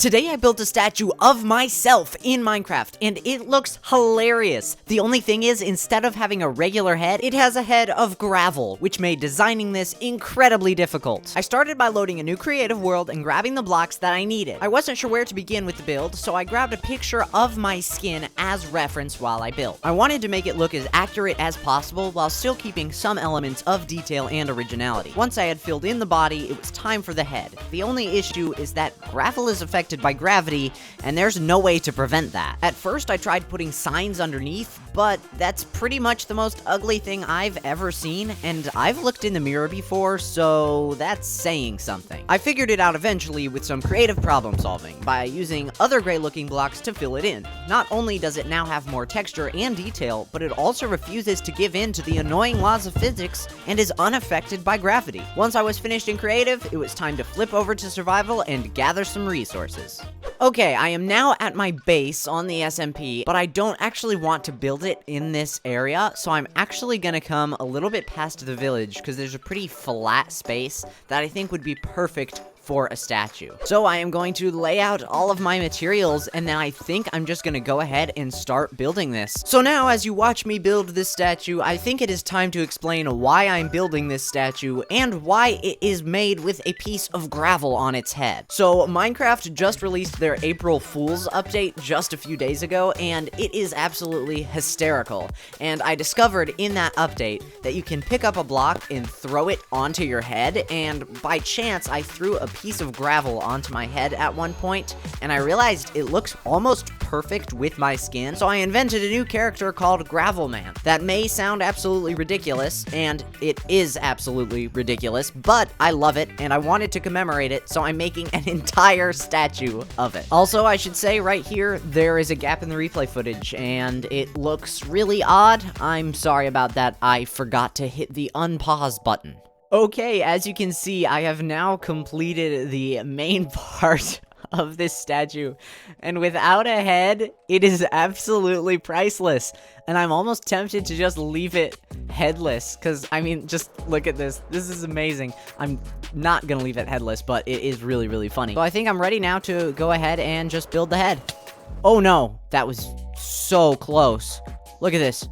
Today I built a statue of myself in Minecraft, and it looks hilarious. The only thing is, instead of having a regular head, it has a head of gravel, which made designing this incredibly difficult. I started by loading a new creative world and grabbing the blocks that I needed. I wasn't sure where to begin with the build, so I grabbed a picture of my skin as reference while I built. I wanted to make it look as accurate as possible while still keeping some elements of detail and originality. Once I had filled in the body, it was time for the head. The only issue is that gravel is affected by gravity, and there's no way to prevent that. At first, I tried putting signs underneath, but that's pretty much the most ugly thing I've ever seen, and I've looked in the mirror before, so that's saying something. I figured it out eventually with some creative problem solving, by using other gray-looking blocks to fill it in. Not only does it now have more texture and detail, but it also refuses to give in to the annoying laws of physics and is unaffected by gravity. Once I was finished in creative, it was time to flip over to survival and gather some resources. Okay, I am now at my base on the SMP, but I don't actually want to build it in this area, so I'm actually gonna come a little bit past the village, because there's a pretty flat space that I think would be perfect for a statue. So I am going to lay out all of my materials, and then I think I'm just gonna go ahead and start building this. So now, as you watch me build this statue, I think it is time to explain why I'm building this statue, and why it is made with a piece of gravel on its head. So Minecraft just released their April Fool's update just a few days ago, and it is absolutely hysterical. And I discovered in that update that you can pick up a block and throw it onto your head, and by chance I threw a piece of gravel onto my head at one point, and I realized it looks almost perfect with my skin, so I invented a new character called Gravel Man. That may sound absolutely ridiculous, and it is absolutely ridiculous, but I love it, and I wanted to commemorate it, so I'm making an entire statue of it. Also, I should say right here, there is a gap in the replay footage, and it looks really odd. I'm sorry about that. I forgot to hit the unpause button. Okay, as you can see, I have now completed the main part of this statue, and without a head, it is absolutely priceless, and I'm almost tempted to just leave it headless, because, I mean, just look at this. This is amazing. I'm not gonna leave it headless, but it is really, really funny. So I think I'm ready now to go ahead and just build the head. Oh no, that was so close. Look at this.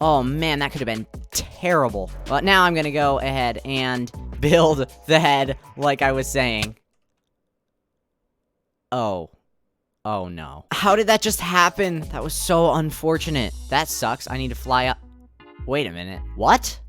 Oh man, that could have been terrible. But now I'm gonna go ahead and build the head like I was saying. Oh no. How did that just happen? That was so unfortunate. That sucks. I need to fly up. Wait a minute. What?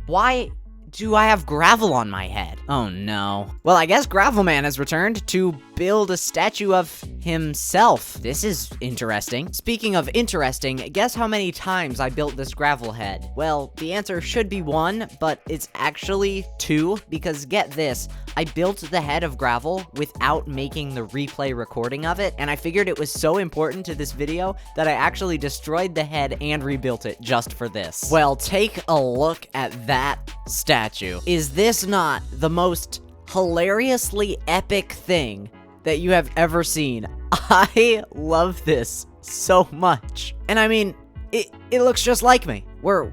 Why do I have gravel on my head? Oh no. Well, I guess Gravel Man has returned to build a statue of himself. This is interesting. Speaking of interesting, guess how many times I built this gravel head? Well, the answer should be 1, but it's actually 2, because get this, I built the head of gravel without making the replay recording of it, and I figured it was so important to this video that I actually destroyed the head and rebuilt it just for this. Well, take a look at that statue. Is this not the most hilariously epic thing that you have ever seen? I love this so much. And I mean, it looks just like me. We're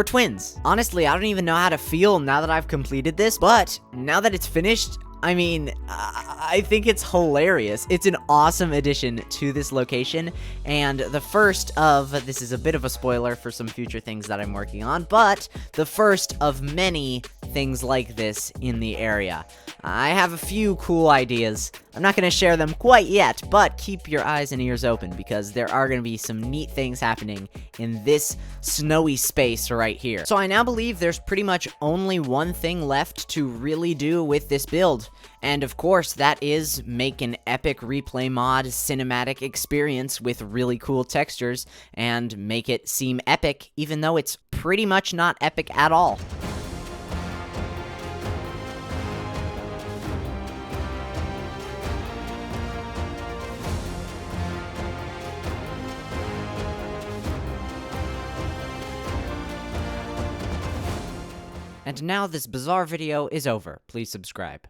twins. Honestly, I don't even know how to feel now that I've completed this, but now that it's finished, I mean, I think it's hilarious. It's an awesome addition to this location, and the first of, this is a bit of a spoiler for some future things that I'm working on, but the first of many things like this in the area. I have a few cool ideas. I'm not going to share them quite yet, but keep your eyes and ears open, because there are going to be some neat things happening in this snowy space right here. So I now believe there's pretty much only one thing left to really do with this build, and of course that is make an epic replay mod cinematic experience with really cool textures and make it seem epic, even though it's pretty much not epic at all. And now this bizarre video is over. Please subscribe.